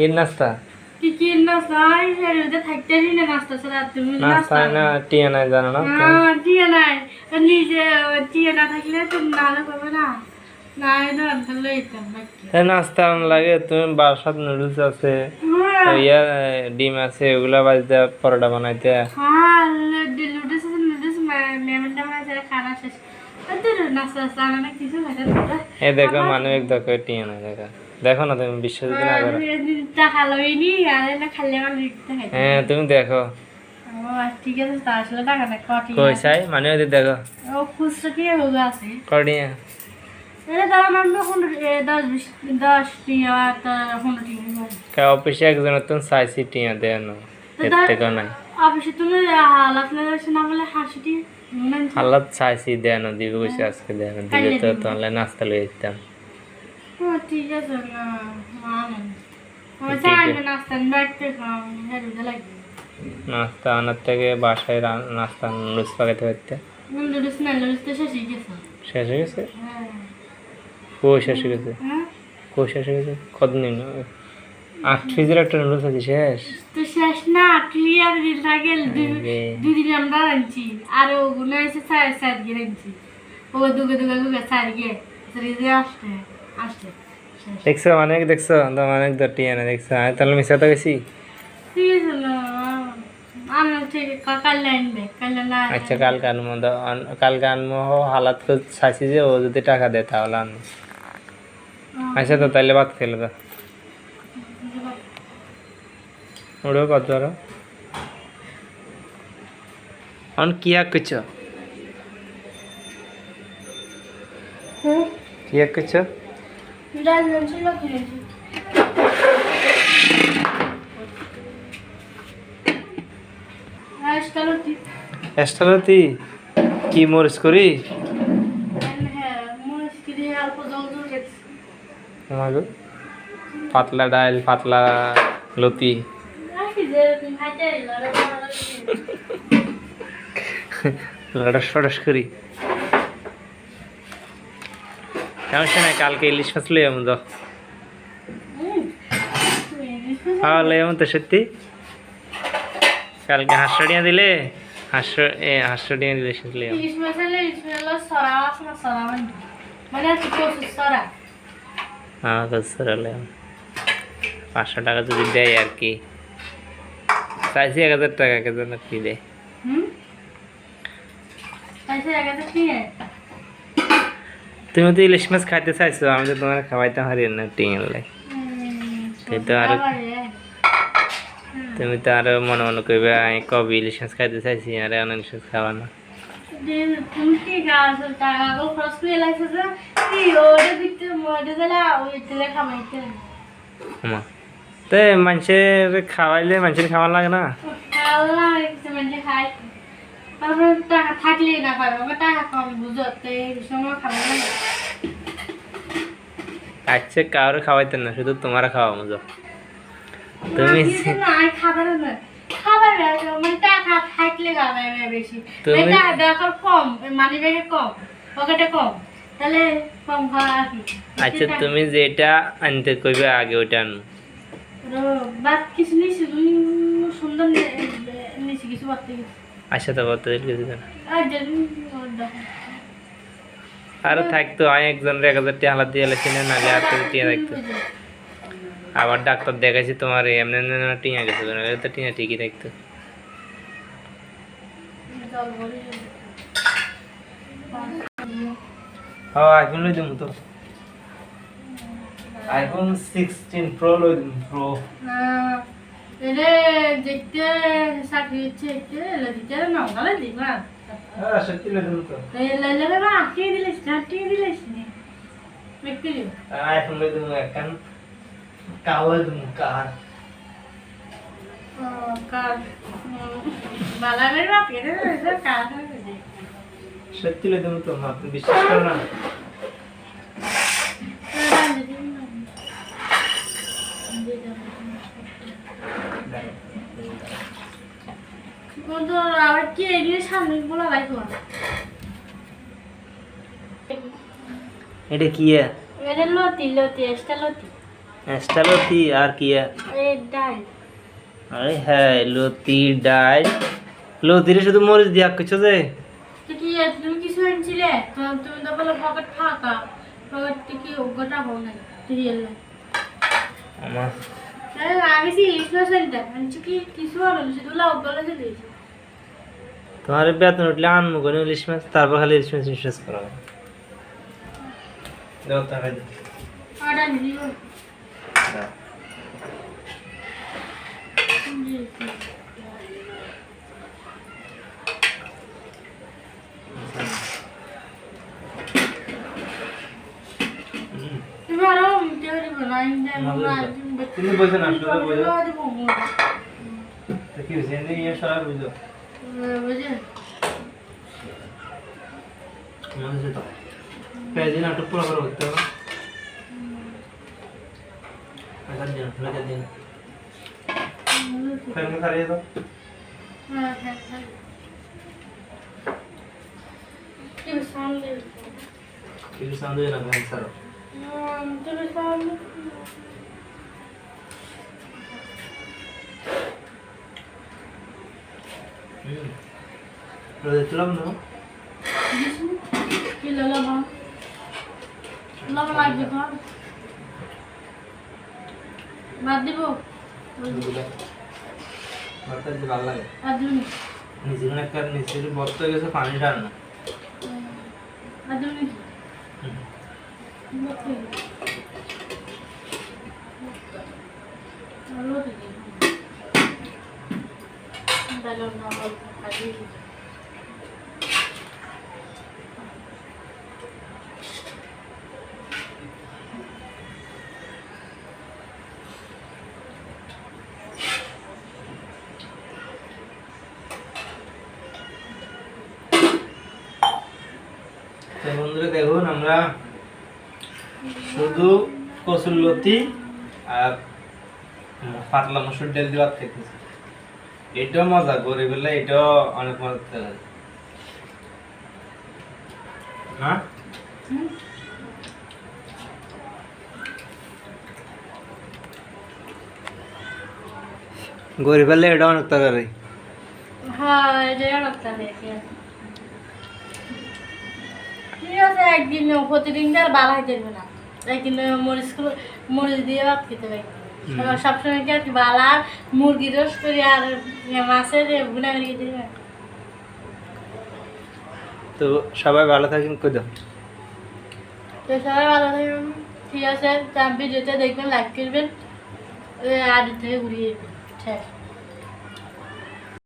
এর নাস্তা কি নাস্তা এই ফেরুতে থাকতে দিন নাস্তা ছাড়া তুমি নাস্তা না টিয়া নাই জানো না টিয়া নাই নিজে টিয়া না থাকলে তুমি নালে পাবে না না এটা আনতে ইতাম নাস্তা লাগে তুমি বাসাত নুডলস আছে ইয়া ডিম আছে ওগুলা বাজতে পরোটা বানাইতে হ্যাঁ নুডলস নুডলস মেমনটা মানে খানা শেষ নাস্তা সানা না কিছু লাগে না এ দেখো মানবিক দেখো টিয়া নাই দেখো না তুমি বিশ্বাস দিন না করো টাকা লইনি আর না খাইলে আমার লিখতে হয় হ্যাঁ তুমি দেখো ঠিক আছে তা আসলে টাকা না কটি কই চাই মানে ওদের দেখো ও খুচরা কি হোগা আছে কটিয়া এটা দাম আমরা 10 টিয়া তা 100 টিয়া কা অফিসে একজন তুমি চাইছি টিয়া দেন এর থেকে নাই অফিসে তুমি হালাত না না বলে 80 টিয়া হালাত চাইছি দেন দিবে কইছে আজকে দেন দিলে তো তাহলে নাস্তা লই যেতাম ঠিক আছে না মানে আমি চাই না নাস্তা নাইতে খাও হেলতে লাগে নাস্তা আনার থেকে বাসায় নাস্তা নুডলস পাকাতে হচ্ছে নুডলস না নুডলস তো শেষ হয়ে গেছে শেষ হয়ে গেছে হ্যাঁ কই শেষ হয়ে গেছে হ্যাঁ কই শেষ হয়ে গেছে কতদিন 8 পিসের একটা নুডলস আছে শেষ তো শেষ না ক্লিয়ার দিন থাকে দুদিন আমরা আনছি আর ওগুলো এসে সাইড গিয়ে আনছি ও দুগে সাইড গিয়ে ফ্রিজে আসছে আসছে দেখছো অনেক দেখছো অনেক টিয়া না দেখছো আমি তাহলে মিশা তো গেছি ঠিক আছে না আমি ঠিক কাল আনবে কাল না আচ্ছা কালকে আনবো হালাত করে চাইছি যে ও যদি টাকা দেয় তাহলে আনবো আচ্ছা তো তাহলে ভাত খেলে তো ওড়ো কত ধরো অন কি এক কিছু কি এক কিছু এস্টালতি কি মরিস করি আমাগো পাতলা ডাল পাতলা লতি লড়াস ফড়াস করি সমস্যা নাই কালকে ইলিশ মাছ লই আমি তো হ্যাঁ লই আমি তো সত্যি কালকে হাঁসড়িয়া দিলে হাঁসড়িয়া দিলে শুনলে হ্যাঁ সরালে 500 টাকা যদি দেয় আর কি চাইছি 1000 টাকা কে জন্য কি দেয় তুমি তো ইলিশ মাছ খাইতে চাইছো আমি তো তোমার খাওয়াইতে পারি না টিংলে তো আর তুমি তো আর মনে মনে করবে আমি কবে ইলিশ মাছ খাইতে চাইছি আর ইলিশ মাছ খাওয়া না তো মানুষের খাওয়াইলে মানুষের খাওয়া লাগে না থাকলে না পারবো টাকা কম বুঝতে সময় খাবো না আচ্ছা কারোর খাওয়াইতেন না শুধু তোমার খাওয়া মজা তুমি খাবার না খাবার মানে টাকা থাকলে খাবে বেশি টাকা কম মানি ব্যাগে কম পকেটে কম তাহলে কম খাওয়া আচ্ছা তুমি যেটা আনতে কইবে আগে ওইটা আনো বাদ কিছু নিছি সুন্দর নিছি কিছু বাদ থেকে আচ্ছা তো বলতে দিল আর থাকতো আমি একজনের 1000 টাকা হালাত দিয়ে লেছি না নাহলে আর তো টিয়া থাকতো আবার ডাক্তার দেখাইছি তোমার এমনি টিয়া গেছে নাহলে তো টিয়া ঠিকই থাকতো হ্যাঁ আইফোন লই দিমু তো আইফোন 16 প্রো লই দিমু প্রো এরে দেখতে চাকরি ইচ্ছে একটু দিতে না ভালো দিবা হ্যাঁ সত্যি লই দিমু তো লে না আটকে দিলিস নি দেখতে দিও আইফোন লই দিমু এখন কাওয়া দিমু কার কার বালামের বাপ এর কার সত্যি লই দিমু তো আপনি বিশ্বাস করো না আবার কি এগিয়ে সামনে বলা লাগবে এটা কি এটা লতি এসটা লতি এক্সট্রা লতি আর কি আর? এই ডাল আরে হ্যাঁ লতি ডাল লতিরে শুধু মরিচ দিয়া কিছু যে তো কি তুমি কিছু আনছিলে তুমি তো বলে পকেট ফাঁকা পকেট কি গোটা হও না তুই এলে আমার আগে সে ইলিশ মাছ আনতে আনছি কি কিছু হলো না শুধু লাউ গলে দিয়েছি তোমার বেতন উঠলে আনবো কোনো ইলিশ মাছ তারপর খালি ইলিশ মাছ বিশ্বাস করা হবে। দাও টাকা দিই। অর্ডার দিও দাও। তুমি আরো মিটারি বানাই দেন তুমি বলছো না শুধু বলছো কি হয়েছে নিয়ে সারা বুঝো বুঝে মনে হচ্ছে তো পেঁয়াজি নাটক পুরো করে করতে হবে আচ্ছা দিন ফেলে দিন ফেলে খারিয়ে দাও হ্যাঁ হ্যাঁ হ্যাঁ কি সামনে কিছু সামনে না ভ্যান সারো তুমি সামনে দিলাম না কি লবণ লবণ লাগবে তো বাদ দিব ভাতটা দিতে ভালো লাগে আর দিব নিচে একটা নিচে বস্তা হয়ে গেছে পানি ঢাল না আর দিব তো বন্ধুরা দেখুন আমরা শুধু কচুর লতি আর পাতলা মসুর ডাল দিয়ে ভাত খেতেছি এটাও মজা গরিব হলে এটাও অনেক মজা লাগে না গরিব হলে এটা অনেক তরকারি হ্যাঁ এটাই রাখতে দেখি ঠিক আছে একদিন প্রতিদিন আর বালা হইতে দেবে না একদিন মরিচ দিয়ে ভাত খেতে পারি সবসময় কি আর কি বালা মুরগি রোস্ট করি আর মাছের গুনা করে খেতে দেবে তো সবাই ভালো থাকেন কই দাও তো সবাই ভালো থাকবেন ঠিক আছে ভিডিওটা দেখবেন লাইক করবেন আর থেকে ঘুরিয়ে শেষ